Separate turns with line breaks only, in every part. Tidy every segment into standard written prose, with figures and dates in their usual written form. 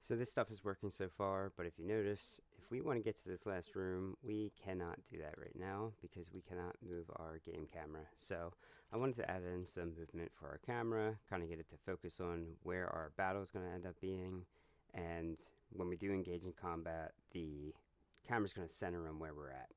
So this stuff is working so far, but if you notice, if we want to get to this last room, we cannot do that right now because we cannot move our game camera. So I wanted to add in some movement for our camera, kind of get it to focus on where our battle is going to end up being. And when we do engage in combat, the camera's going to center on where we're at.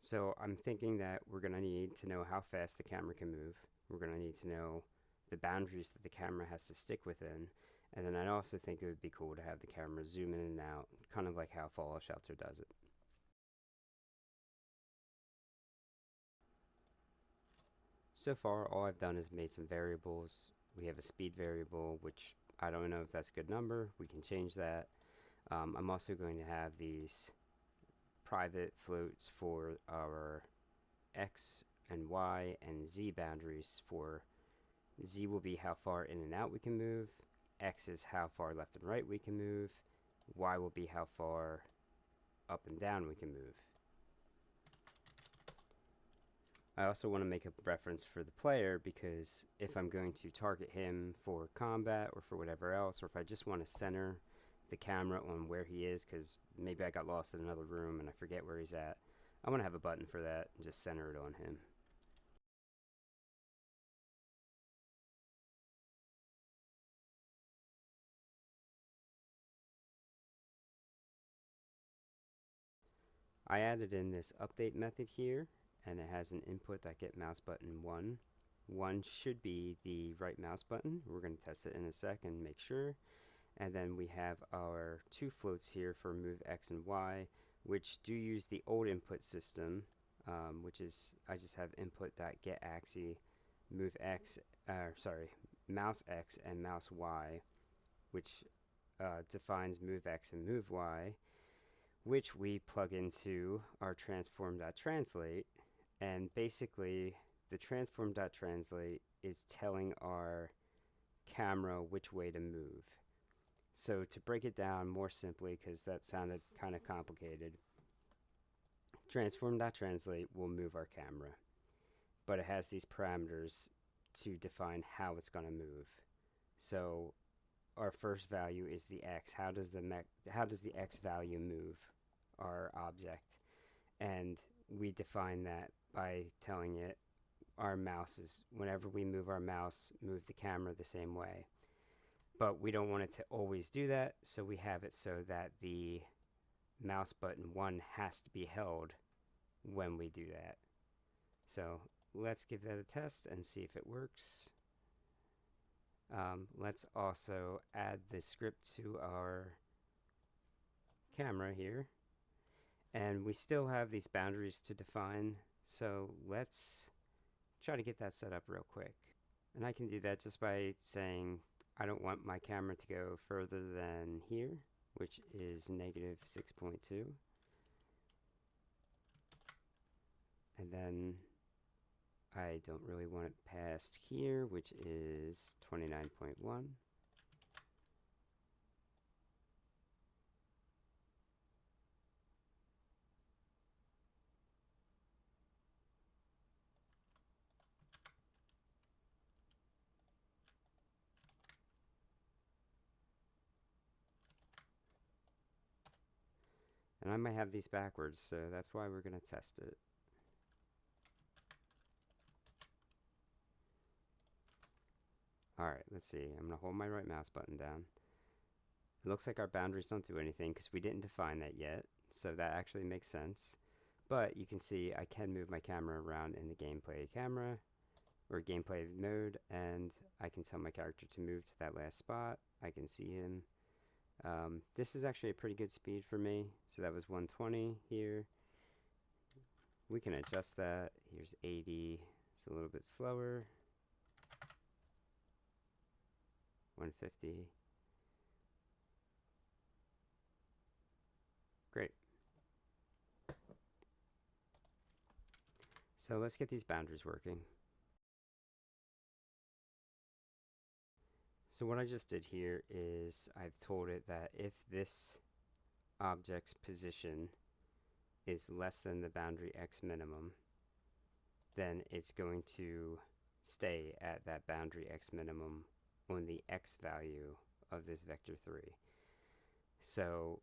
So I'm thinking that we're going to need to know how fast the camera can move. We're going to need to know the boundaries that the camera has to stick within. And then I also think it would be cool to have the camera zoom in and out, kind of like how Fallout Shelter does it. So far, all I've done is made some variables. We have a speed variable, which I don't know if that's a good number. We can change that. I'm also going to have these private floats for our X and Y and Z boundaries. For Z will be how far in and out we can move. X is how far left and right we can move. Y will be how far up and down we can move. I also want to make a reference for the player because if I'm going to target him for combat or for whatever else, or if I just want to center the camera on where he is because maybe I got lost in another room and I forget where he's at, I want to have a button for that and just center it on him. I added in this update method here, and it has an input that get mouse button 1. 1 should be the right mouse button. We're going to test it in a sec and make sure. And then we have our two floats here for move X and Y, which do use the old input system, which is I just have input.getAxis, move X, mouse X and mouse Y, which defines move X and move Y, which we plug into our transform.translate. And basically, the transform.translate is telling our camera which way to move. So to break it down more simply, because that sounded kind of complicated, transform.translate will move our camera, but it has these parameters to define how it's going to move. So our first value is the x. How does the x value move our object? And we define that by telling it our mouse is, whenever we move our mouse, move the camera the same way. But we don't want it to always do that, so we have it so that the mouse button 1 has to be held when we do that. So let's give that a test and see if it works. Let's also add the script to our camera here. And we still have these boundaries to define, so let's try to get that set up real quick. And I can do that just by saying I don't want my camera to go further than here, which is -6.2. And then I don't really want it past here, which is 29.1. And I might have these backwards, so that's why we're going to test it. Alright, let's see. I'm going to hold my right mouse button down. It looks like our boundaries don't do anything because we didn't define that yet, so that actually makes sense. But you can see I can move my camera around in the gameplay camera, or gameplay mode, and I can tell my character to move to that last spot. I can see him. This is actually a pretty good speed for me, so that was 120 here. We can adjust that. Here's 80. It's a little bit slower. 150. Great. So let's get these boundaries working. So what I just did here is I've told it that if this object's position is less than the boundary x minimum, then it's going to stay at that boundary x minimum on the x value of this vector 3. So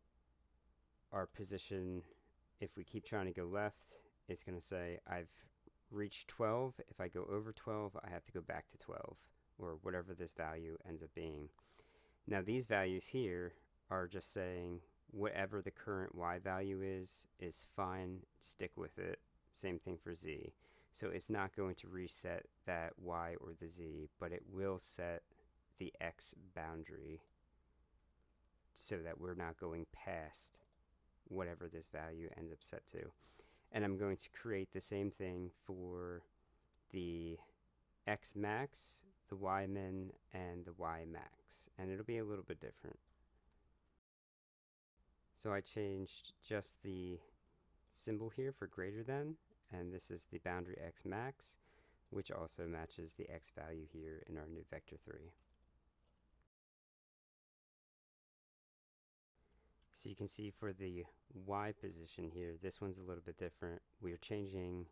our position, if we keep trying to go left, it's going to say I've reached 12. If I go over 12, I have to go back to 12, or whatever this value ends up being. Now these values here are just saying whatever the current y value is fine, stick with it. Same thing for z. So it's not going to reset that y or the z, but it will set the x boundary so that we're not going past whatever this value ends up set to. And I'm going to create the same thing for the x max, the y min, and the y max, and it'll be a little bit different. So I changed just the symbol here for greater than, and this is the boundary x max, which also matches the x value here in our new vector 3. So you can see for the y position here, this one's a little bit different. We're changing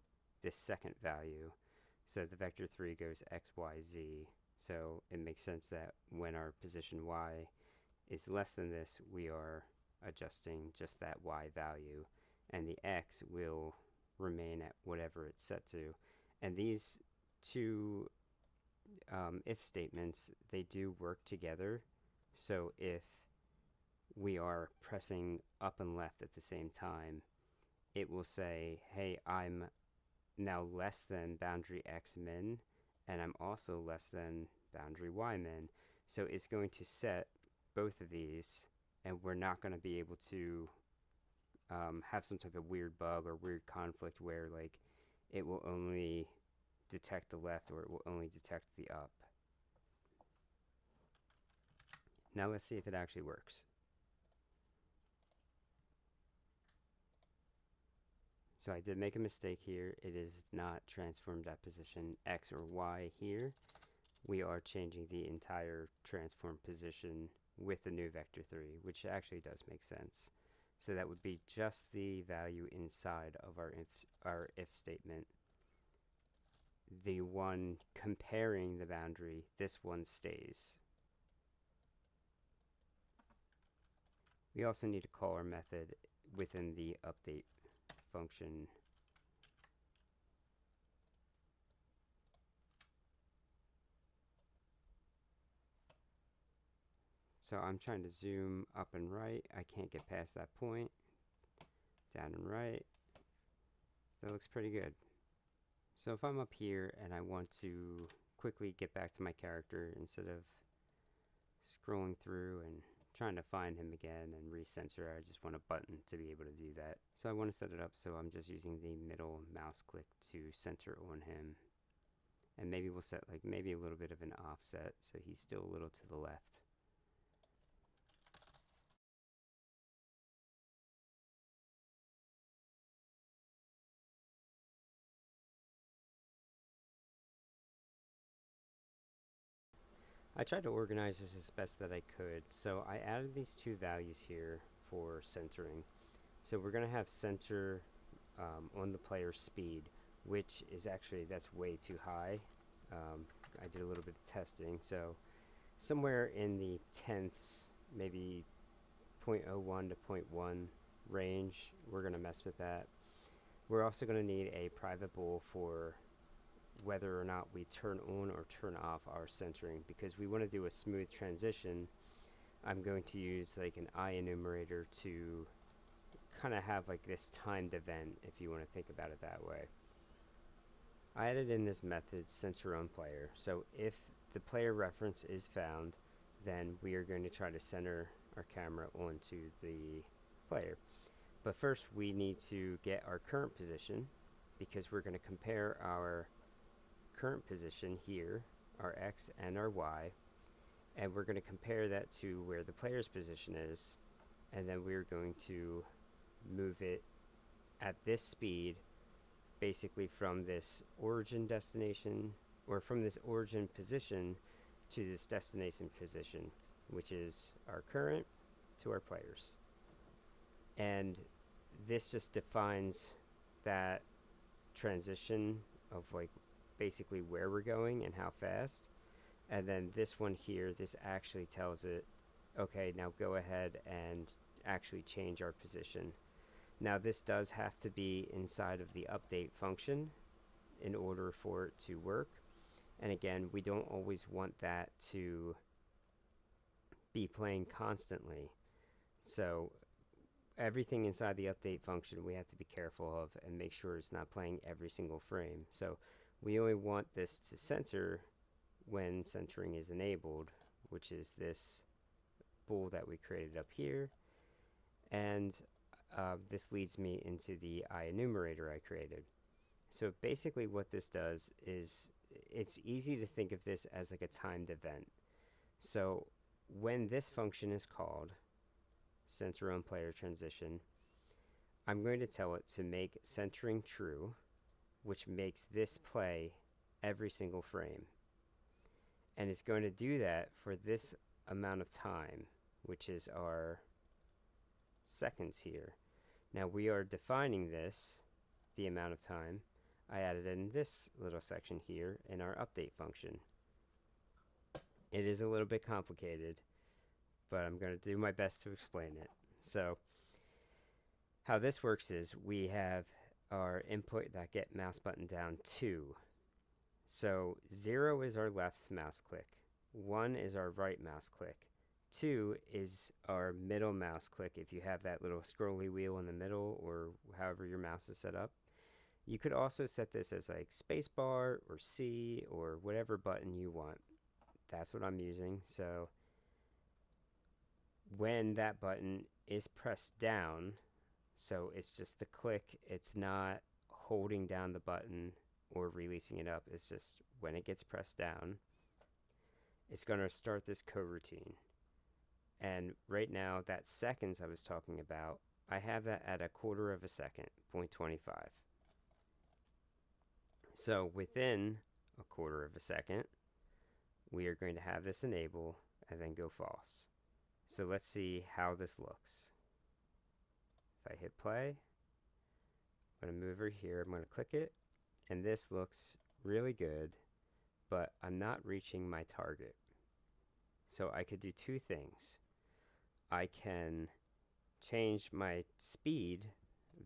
this second value, so the vector 3 goes x, y, z. So it makes sense that when our position y is less than this, we are adjusting just that y value, and the x will remain at whatever it's set to. And these two if statements, they do work together. So if we are pressing up and left at the same time, it will say, hey, I'm now less than boundary x min, and I'm also less than boundary y min. So it's going to set both of these, and we're not going to be able to have some type of weird bug or weird conflict where like it will only detect the left or it will only detect the up. Now let's see if it actually works. So I did make a mistake here. It is not transformed that position x or y here. We are changing the entire transform position with the new vector 3, which actually does make sense. So that would be just the value inside of our if statement. The one comparing the boundary, this one stays. We also need to call our method within the update function. So I'm trying to zoom up and right. I can't get past that point. Down and right. That looks pretty good. So if I'm up here and I want to quickly get back to my character instead of scrolling through and trying to find him again and recenter, I just want a button to be able to do that. So I want to set it up so I'm just using the middle mouse click to center on him. And maybe we'll set like maybe a little bit of an offset so he's still a little to the left. I tried to organize this as best that I could, so I added these two values here for centering. So we're going to have center on the player speed, which is actually, that's way too high. I did a little bit of testing, so somewhere in the tenths, maybe 0.01 to 0.1 range, we're going to mess with that. We're also going to need a private bool for whether or not we turn on or turn off our centering, because we want to do a smooth transition. I'm going to use like an I enumerator to kind of have like this timed event, if you want to think about it that way. I added in this method center on player, so if the player reference is found, then we are going to try to center our camera onto the player. But first we need to get our current position, because we're going to compare our current position here, our x and our y, and we're going to compare that to where the player's position is, and then we're going to move it at this speed, basically from this origin destination, or from this origin position to this destination position, which is our current to our players. And this just defines that transition of like basically where we're going and how fast. And then this one here, this actually tells it, okay, now go ahead and actually change our position. Now this does have to be inside of the update function in order for it to work. And again, we don't always want that to be playing constantly. So everything inside the update function we have to be careful of and make sure it's not playing every single frame. So we only want this to center when centering is enabled, which is this bool that we created up here. And this leads me into the enumerator I created. So basically what this does is it's easy to think of this as like a timed event. So when this function is called, center on player transition, I'm going to tell it to make centering true, which makes this play every single frame. And it's going to do that for this amount of time, which is our seconds here. Now we are defining this, the amount of time. I added in this little section here in our update function. It is a little bit complicated, but I'm going to do my best to explain it. So how this works is we have our input.get mouse button down 2. So 0 is our left mouse click, 1 is our right mouse click, 2 is our middle mouse click if you have that little scrolly wheel in the middle or however your mouse is set up. You could also set this as like spacebar or C or whatever button you want. That's what I'm using. So when that button is pressed down, so it's just the click, it's not holding down the button or releasing it up, it's just when it gets pressed down, it's going to start this coroutine. And right now, that seconds I was talking about, I have that at 1/4 of a second, 0.25. So within 1/4 of a second, we are going to have this enable and then go false. So let's see how this looks. If I hit play, I'm going to move over here, I'm going to click it, and this looks really good, but I'm not reaching my target. So I could do two things. I can change my speed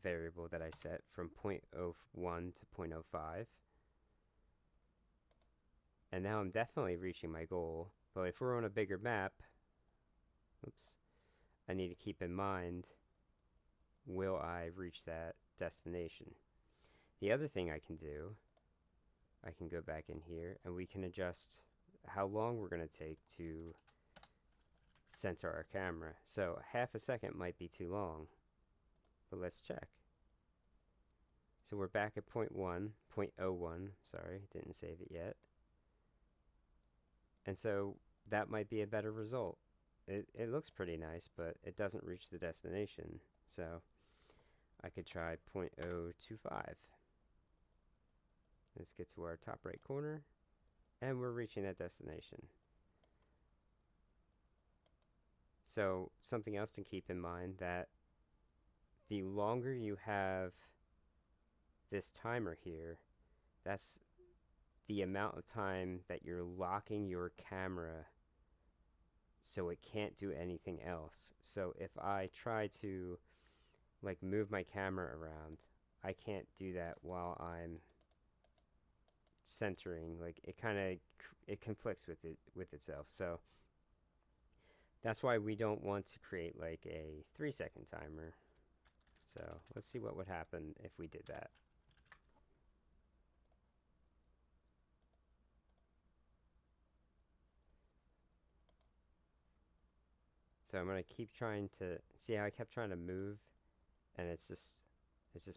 variable that I set from 0.01 to 0.05. And now I'm definitely reaching my goal. But if we're on a bigger map, I need to keep in mind, will I reach that destination? The other thing I can do, I can go back in here and we can adjust how long we're going to take to center our camera. So half a second might be too long, but let's check. So we're back at 0.01, sorry, didn't save it yet. And so that might be a better result. It looks pretty nice, but it doesn't reach the destination. So I could try 0.025. Let's get to our top right corner, and we're reaching that destination. So something else to keep in mind, that the longer you have this timer here, that's the amount of time that you're locking your camera so it can't do anything else. So if I try to like move my camera around, I can't do that while I'm centering. Like it conflicts with itself. So that's why we don't want to create like a 3-second timer. So let's see what would happen if we did that. So I'm going to keep trying to see how I kept trying to move, and it's just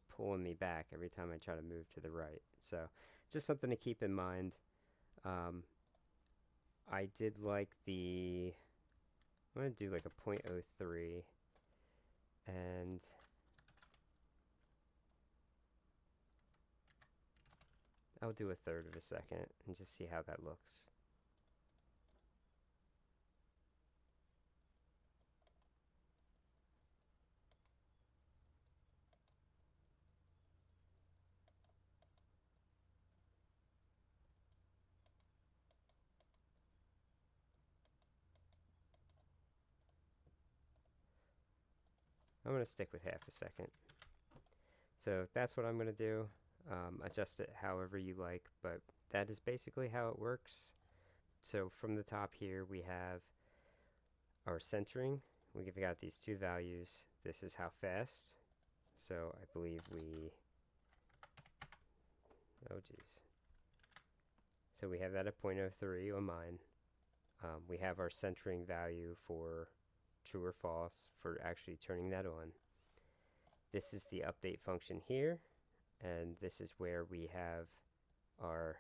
pulling me back every time I try to move to the right. So just something to keep in mind. I did like the, I'm going to do like a 0.03, and I'll do 1/3 of a second and just see how that looks. I'm going to stick with half a second. So that's what I'm going to do. Adjust it however you like, but that is basically how it works. So from the top here, we have our centering. We've got these two values. This is how fast. So I believe oh geez. So we have that at 0.03 on mine. We have our centering value for true or false for actually turning that on. This is the update function here, and this is where we have our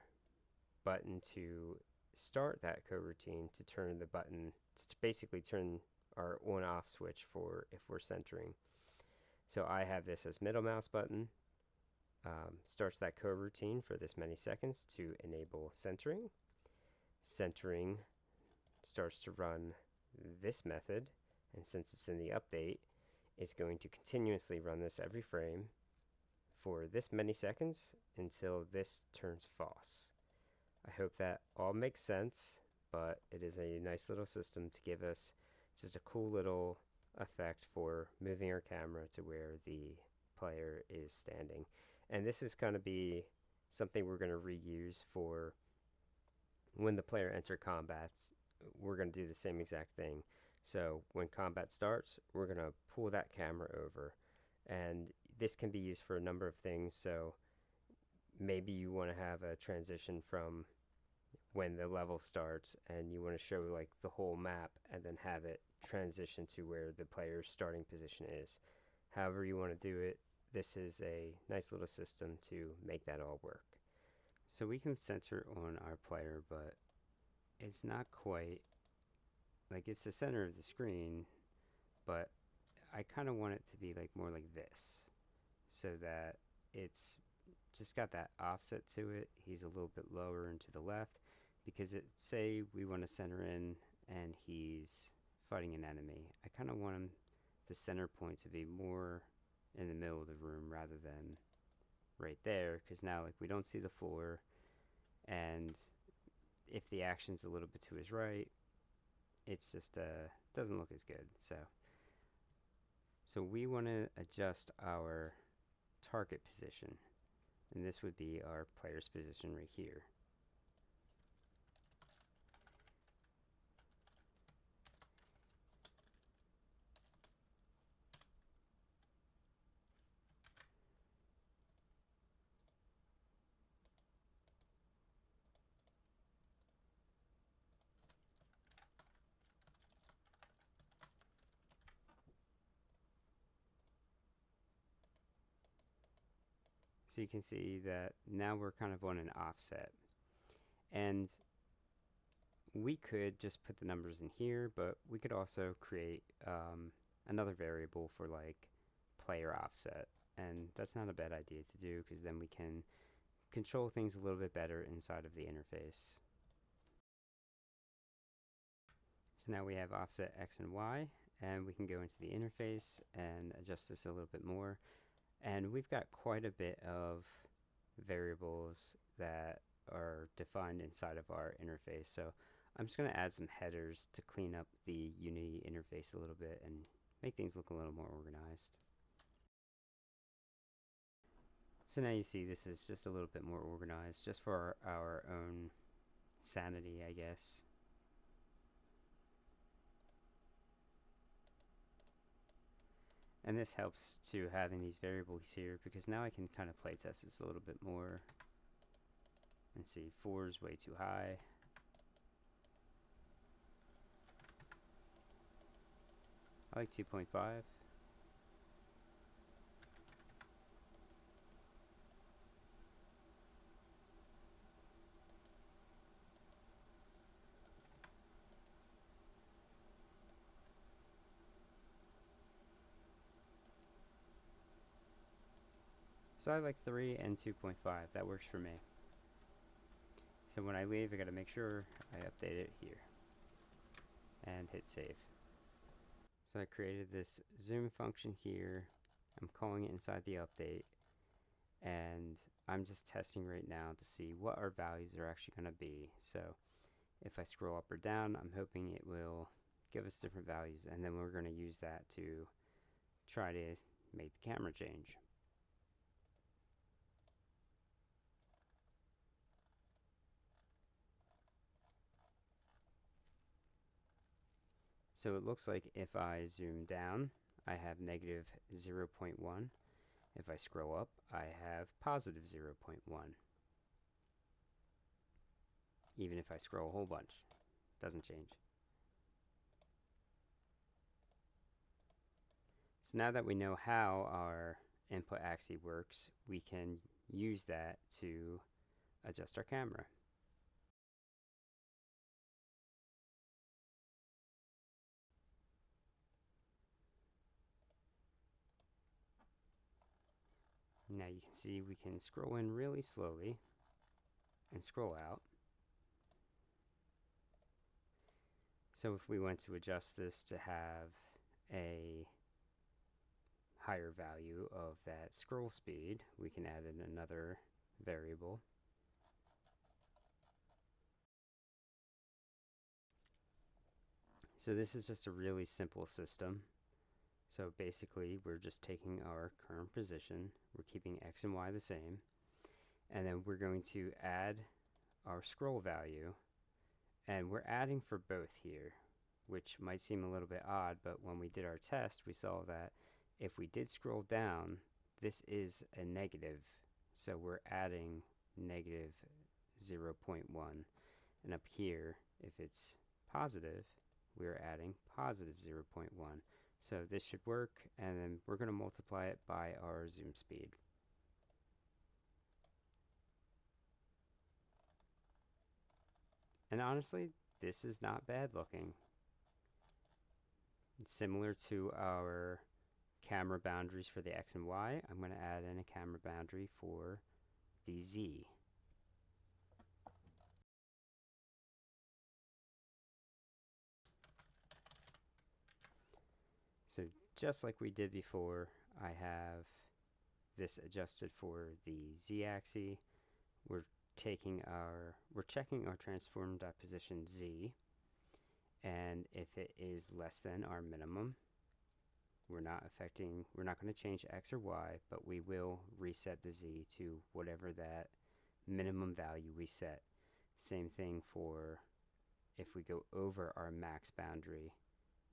button to start that coroutine, to turn the button, to basically turn our on off switch for if we're centering. So I have this as middle mouse button, starts that coroutine for this many seconds to enable centering. Centering starts to run this method, and since it's in the update, it's going to continuously run this every frame for this many seconds until this turns false. I hope that all makes sense, but it is a nice little system to give us just a cool little effect for moving our camera to where the player is standing. And this is going to be something we're going to reuse for when the player enter combats. We're going to do the same exact thing. So when combat starts, we're going to pull that camera over, and this can be used for a number of things. So maybe you want to have a transition from when the level starts and you want to show like the whole map and then have it transition to where the player's starting position is. However you want to do it, this is a nice little system to make that all work. So we can center on our player, but it's not quite like it's the center of the screen, but I kind of want it to be like more like this, so that it's just got that offset to it. He's a little bit lower and to the left, because it say we want to center in and he's fighting an enemy. I kind of want him, the center point, to be more in the middle of the room rather than right there, because now like we don't see the floor, and if the action's a little bit to his right, it's just doesn't look as good. So we want to adjust our target position, and this would be our player's position right here. So you can see that now we're kind of on an offset, and we could just put the numbers in here, but we could also create another variable for like player offset, and that's not a bad idea to do, because then we can control things a little bit better inside of the interface. So now we have offset X and Y, and we can go into the interface and adjust this a little bit more. And we've got quite a bit of variables that are defined inside of our interface. So I'm just going to add some headers to clean up the Unity interface a little bit and make things look a little more organized. So now you see this is just a little bit more organized, just for our own sanity, I guess. And this helps to having these variables here, because now I can kind of play test this a little bit more and see 4 is way too high. I like 2.5. So I like 3 and 2.5. That works for me. So when I leave, I gotta make sure I update it here and hit save. So I created this zoom function here. I'm calling it inside the update, and I'm just testing right now to see what our values are actually going to be. So if I scroll up or down, I'm hoping it will give us different values, and then we're going to use that to try to make the camera change. So it looks like if I zoom down, I have negative 0.1. If I scroll up, I have positive 0.1. Even if I scroll a whole bunch, doesn't change. So now that we know how our input axis works, we can use that to adjust our camera. Now you can see we can scroll in really slowly and scroll out. So if we want to adjust this to have a higher value of that scroll speed, we can add in another variable. So this is just a really simple system. So basically we're just taking our current position, we're keeping X and Y the same, and then we're going to add our scroll value, and we're adding for both here, which might seem a little bit odd, but when we did our test we saw that if we did scroll down, this is a negative, so we're adding negative 0.1, and up here if it's positive, we're adding positive 0.1. So this should work, and then we're going to multiply it by our zoom speed. And honestly, this is not bad looking. It's similar to our camera boundaries for the X and Y. I'm going to add in a camera boundary for the Z. So just like we did before, I have this adjusted for the Z axis. We're checking our transform dot position Z, and if it is less than our minimum, we're not going to change X or Y, but we will reset the Z to whatever that minimum value we set. Same thing for if we go over our max boundary.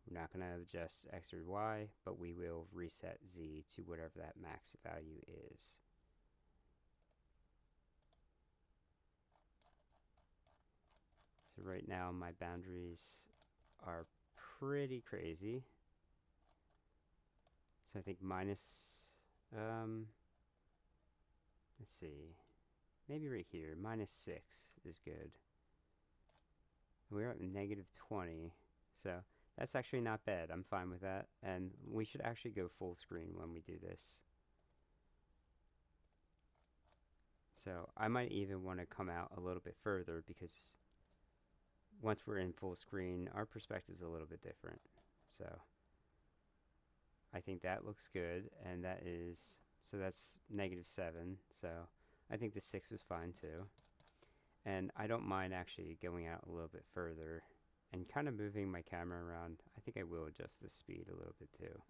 We're not going to adjust X or Y, but we will reset Z to whatever that max value is. So right now my boundaries are pretty crazy. So I think minus, let's see, maybe right here, minus 6 is good. We're at negative 20, so that's actually not bad. I'm fine with that, and we should actually go full screen when we do this. So I might even want to come out a little bit further, because once we're in full screen, our perspective's a little bit different. So I think that looks good, and that's negative 7, so I think the 6 was fine too. And I don't mind actually going out a little bit further and kind of moving my camera around. I think I will adjust the speed a little bit too.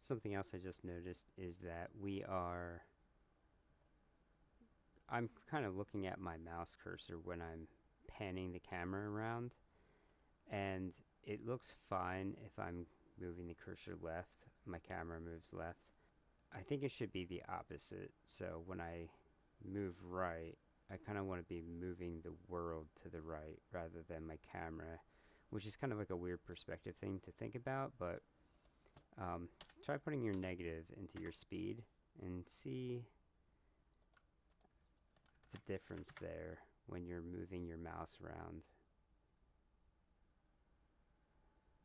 Something else I just noticed is that I'm kind of looking at my mouse cursor when I'm panning the camera around, and it looks fine if I'm moving the cursor left, my camera moves left. I think it should be the opposite. So when I move right, I kind of want to be moving the world to the right rather than my camera, which is kind of like a weird perspective thing to think about, but try putting your negative into your speed and see the difference there when you're moving your mouse around.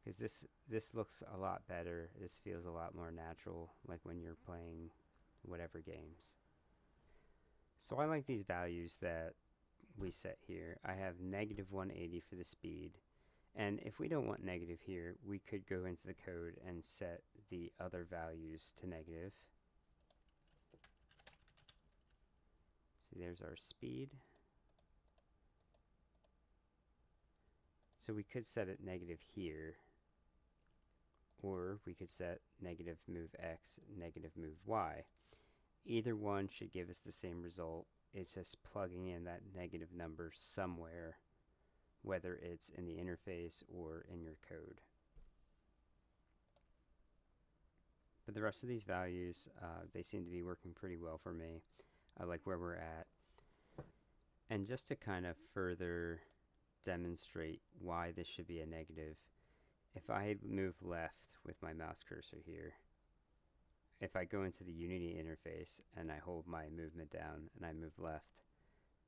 Because this looks a lot better. This feels a lot more natural, like when you're playing whatever games. So I like these values that we set here. I have negative 180 for the speed, and if we don't want negative here, we could go into the code and set the other values to negative. See, there's our speed. So we could set it negative here, or we could set negative move x, negative move y. Either one should give us the same result. It's just plugging in that negative number somewhere, whether it's in the interface or in your code. But the rest of these values, they seem to be working pretty well for me. I like where we're at. And just to kind of further demonstrate why this should be a negative, if I move left with my mouse cursor here, if I go into the Unity interface and I hold my movement down and I move left,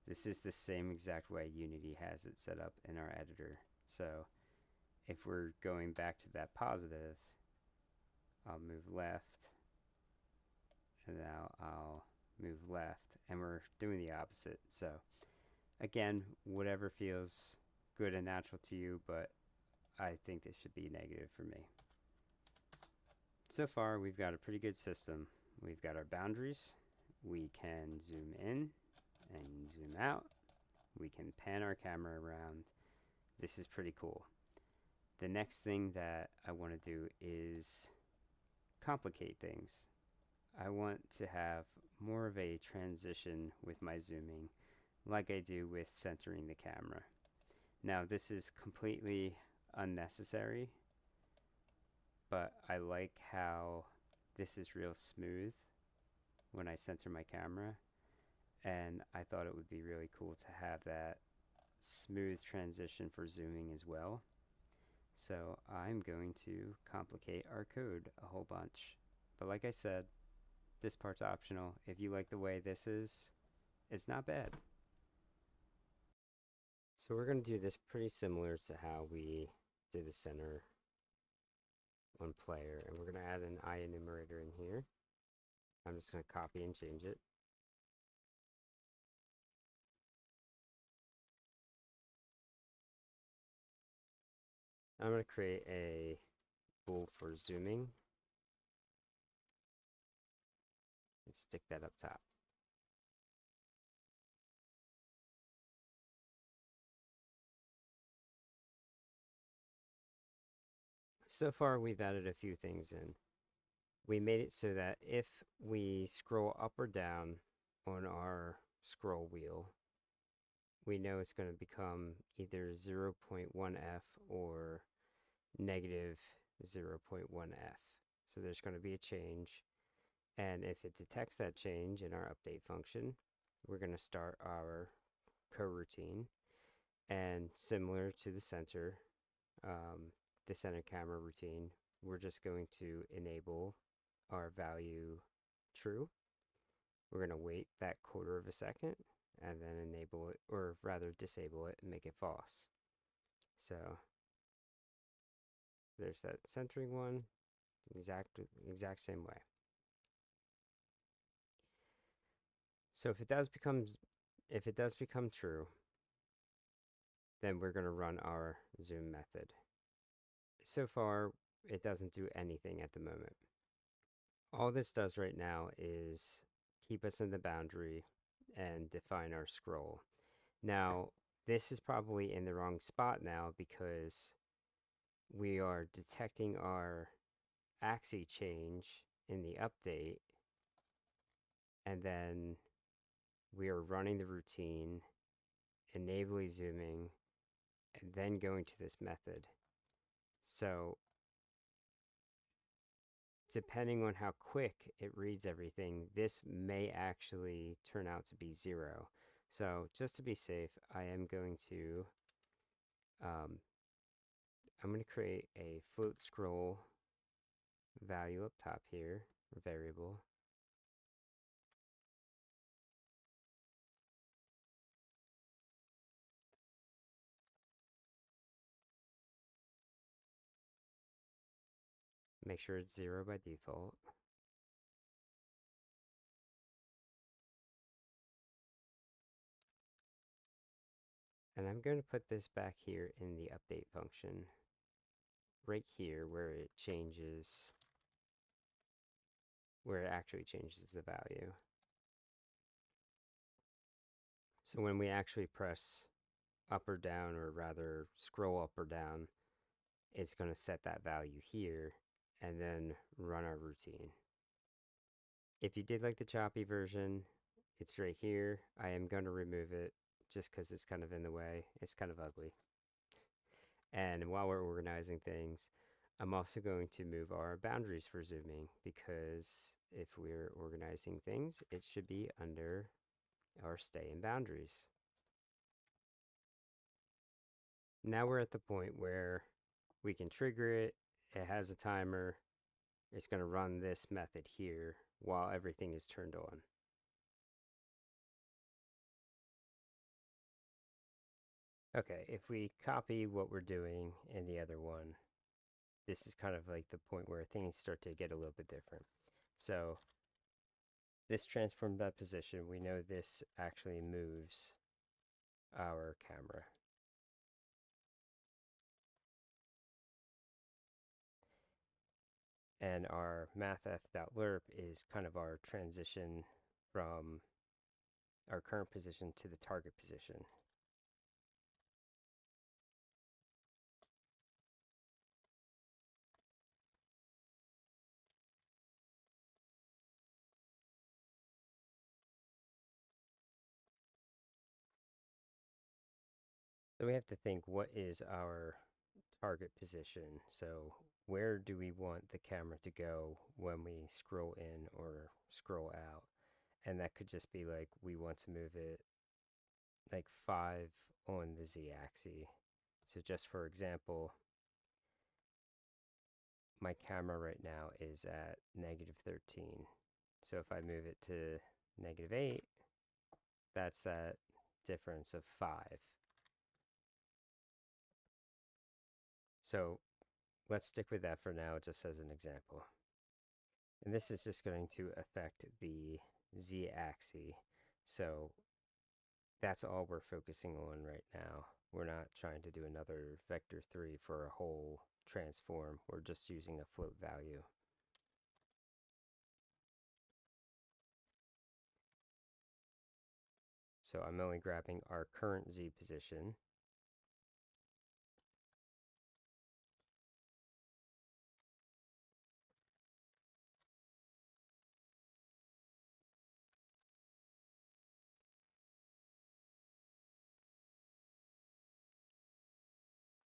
this is the same exact way Unity has it set up in our editor. So if we're going back to that positive, I'll move left, and now I'll move left, and we're doing the opposite. So again, whatever feels good and natural to you, but I think this should be negative for me. So far, we've got a pretty good system. We've got our boundaries. We can zoom in and zoom out. We can pan our camera around. This is pretty cool. The next thing that I want to do is complicate things. I want to have more of a transition with my zooming, like I do with centering the camera. Now, this is completely unnecessary, but I like how this is real smooth when I center my camera, and I thought it would be really cool to have that smooth transition for zooming as well. So I'm going to complicate our code a whole bunch. But like I said, this part's optional. If you like the way this is, it's not bad. So we're going to do this pretty similar to how we did the center on player. And we're going to add an I enumerator in here. I'm just going to copy and change it. I'm going to create a bool for zooming and stick that up top. So far, we've added a few things in. We made it so that if we scroll up or down on our scroll wheel, we know it's going to become either 0.1f or negative 0.1f. So there's going to be a change. And if it detects that change in our update function, we're going to start our coroutine. And similar to the center camera routine, we're just going to enable our value true. We're going to wait that quarter of a second and then enable it, or rather disable it and make it false. So there's that centering one, exact same way. So if it does become true, then we're going to run our zoom method. So far, it doesn't do anything at the moment. All this does right now is keep us in the boundary and define our scroll. Now, this is probably in the wrong spot now because we are detecting our axis change in the update, and then we are running the routine, enabling zooming, and then going to this method. So depending on how quick it reads everything, this may actually turn out to be 0. So just to be safe, I am going to create a float scroll value up top here, variable. Make sure it's 0 by default. And I'm going to put this back here in the update function, right here where it changes, where it actually changes the value. So when we actually press up or down, or rather scroll up or down, it's going to set that value here and then run our routine. If you did like the choppy version, it's right here. I am going to remove it just because it's kind of in the way. It's kind of ugly. And while we're organizing things, I'm also going to move our boundaries for zooming, because if we're organizing things, it should be under our stay in boundaries. Now we're at the point where we can trigger it. It has a timer. It's going to run this method here while everything is turned on. Okay, if we copy what we're doing in the other one, this is kind of like the point where things start to get a little bit different. So this transformed by position, we know this actually moves our camera. And our mathf.lerp is kind of our transition from our current position to the target position. So we have to think, what is our target position? So where do we want the camera to go when we scroll in or scroll out? And that could just be like, we want to move it like 5 on the z-axis. So just for example, my camera right now is at -13. So if I move it to -8, that's that difference of 5. So let's stick with that for now, just as an example. And this is just going to affect the z-axis. So that's all we're focusing on right now. We're not trying to do another vector 3 for a whole transform. We're just using a float value. So I'm only grabbing our current z position.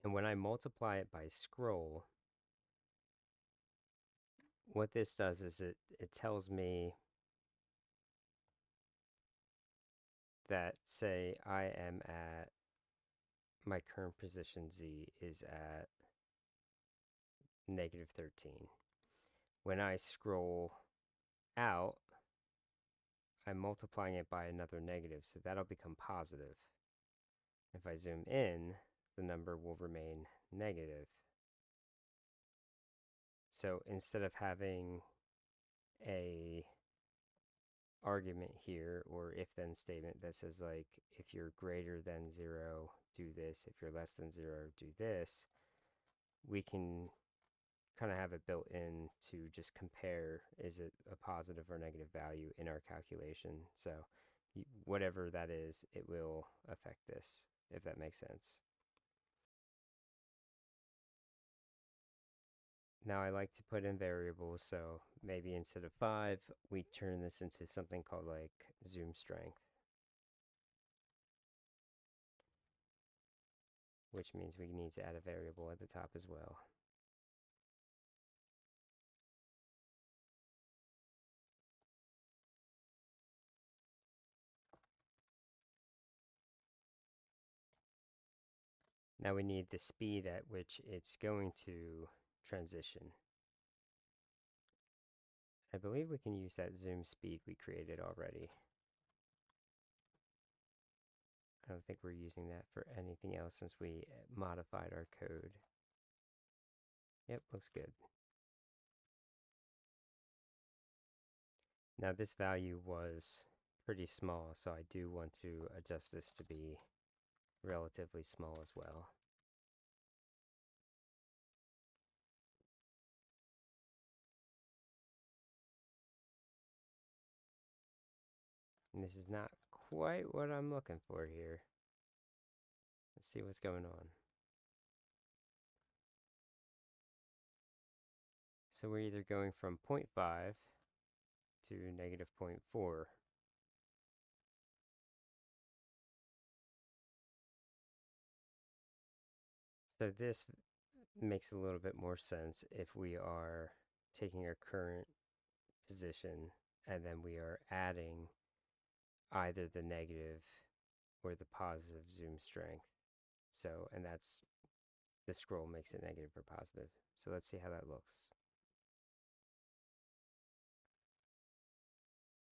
And when I multiply it by scroll, what this does is it tells me that, say I am at, my current position z is at -13. When I scroll out, I'm multiplying it by another negative, so that'll become positive. If I zoom in, the number will remain negative. So instead of having a argument here or if then statement that says, like, if you're greater than 0, do this, if you're less than 0, do this, we can kind of have it built in to just compare, is it a positive or negative value in our calculation. So whatever that is, it will affect this, if that makes sense. Now I like to put in variables, so maybe instead of 5, we turn this into something called like zoom strength, which means we need to add a variable at the top as well. Now we need the speed at which it's going to transition. I believe we can use that zoom speed we created already. I don't think we're using that for anything else since we modified our code. Yep, looks good. Now this value was pretty small, so I do want to adjust this to be relatively small as well. And this is not quite what I'm looking for here.
Let's see what's going on. So we're either going from 0.5 to negative 0.4. So this makes a little bit more sense if we are taking our current position and then we are adding either the negative or the positive zoom strength. So, and that's the scroll makes it negative or positive. So let's see how that looks.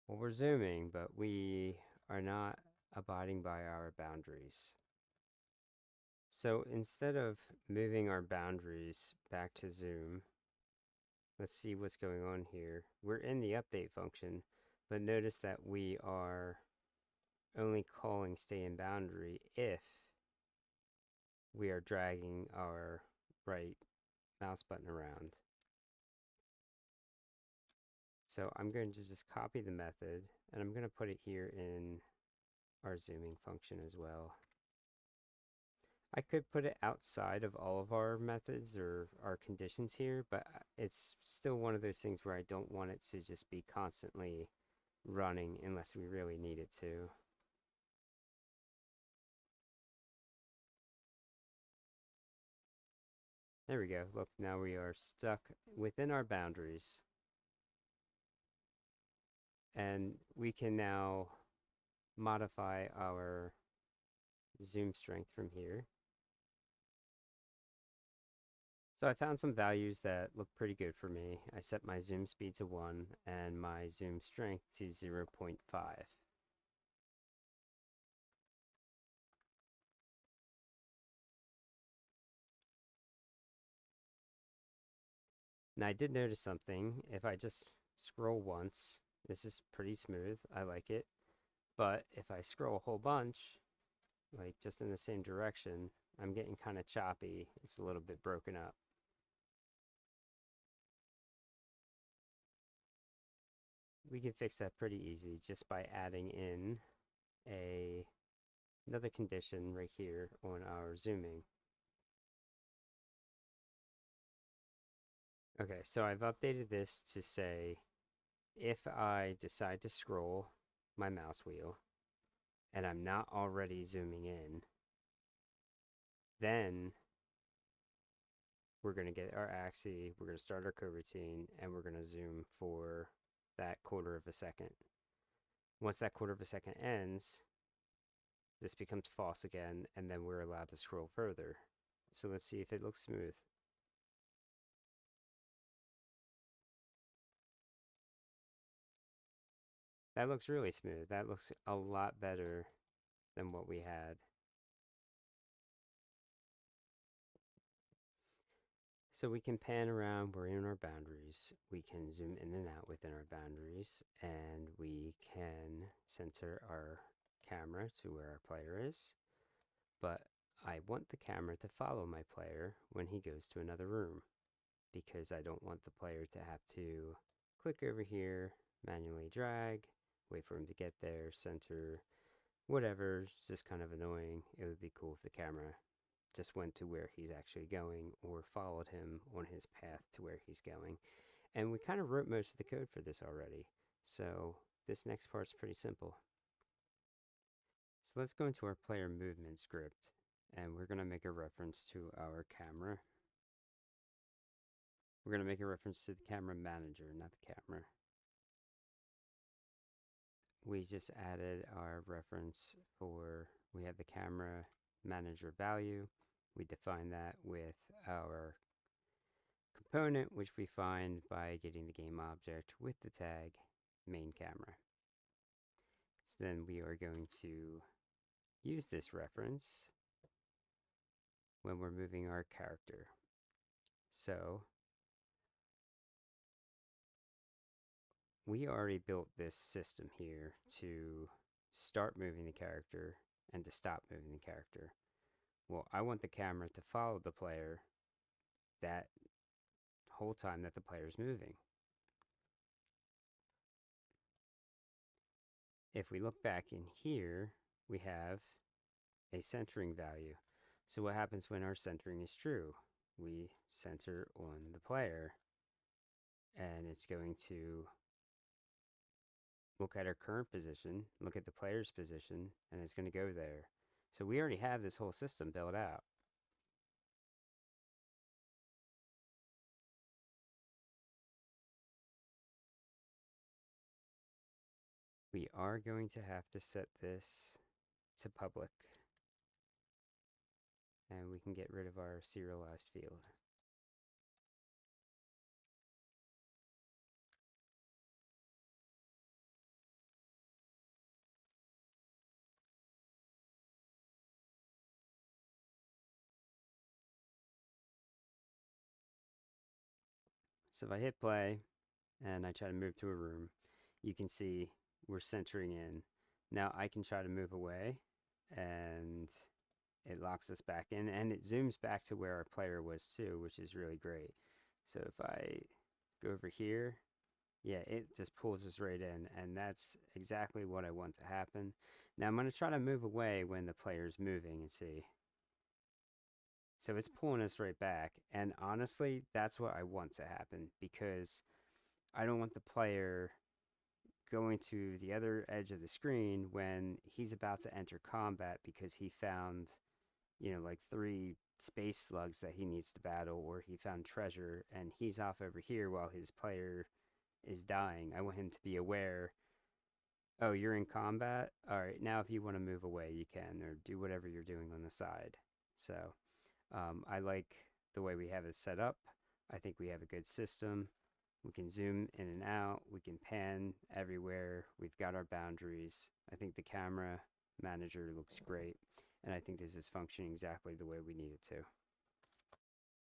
Well, we're zooming, but we are not abiding by our boundaries. So instead of moving our boundaries back to zoom, let's see what's going on here. We're in the update function, but notice that we are only calling stay in boundary if we are dragging our right mouse button around. So I'm going to just copy the method and I'm going to put it here in our zooming function as well. I could put it outside of all of our methods or our conditions here, but it's still one of those things where I don't want it to just be constantly running unless we really need it to. There we go. Look, now we are stuck within our boundaries. And we can now modify our zoom strength from here. So I found some values that look pretty good for me. I set my zoom speed to 1 and my zoom strength to 0.5. Now I did notice something. If I just scroll once, this is pretty smooth. I like it. But if I scroll a whole bunch, like just in the same direction, I'm getting kind of choppy. It's a little bit broken up. We can fix that pretty easy just by adding in another condition right here on our zooming. Okay, so I've updated this to say if I decide to scroll my mouse wheel and I'm not already zooming in, then we're going to get our axis, we're going to start our coroutine, and we're going to zoom for that quarter of a second. Once that quarter of a second ends, this becomes false again, and then we're allowed to scroll further. So let's see if it looks smooth. That looks really smooth. That looks a lot better than what we had. So we can pan around, we're in our boundaries. We can zoom in and out within our boundaries, and we can center our camera to where our player is. But I want the camera to follow my player when he goes to another room, because I don't want the player to have to click over here, manually drag, wait for him to get there, center, whatever. It's just kind of annoying. It would be cool if the camera just went to where he's actually going or followed him on his path to where he's going. And we kind of wrote most of the code for this already. So this next part's pretty simple. So let's go into our player movement script and we're going to make a reference to our camera. We're going to make a reference to the camera manager, not the camera. We just added our reference for, we have the camera manager value. We define that with our component, which we find by getting the game object with the tag main camera. So then we are going to use this reference when we're moving our character. So we already built this system here to start moving the character and to stop moving the character. Well, I want the camera to follow the player that whole time that the player is moving. If we look back in here, we have a centering value. So what happens when our centering is true? We center on the player, and it's going to look at our current position, look at the player's position, and it's going to go there. So we already have this whole system built out. We are going to have to set this to public, and we can get rid of our serialized field. So if I hit play and I try to move to a room, you can see we're centering in. Now I can try to move away, and it locks us back in, and it zooms back to where our player was too, which is really great. So if I go over here, yeah, it just pulls us right in, and that's exactly what I want to happen. Now I'm going to try to move away when the player's moving and see. So it's pulling us right back, and honestly, that's what I want to happen because I don't want the player going to the other edge of the screen when he's about to enter combat because he found, like 3 space slugs that he needs to battle, or he found treasure and he's off over here while his player is dying. I want him to be aware, oh, you're in combat? All right, now if you want to move away, you can, or do whatever you're doing on the side. So I like the way we have it set up. I think we have a good system. We can zoom in and out. We can pan everywhere. We've got our boundaries. I think the camera manager looks great. And I think this is functioning exactly the way we need it to.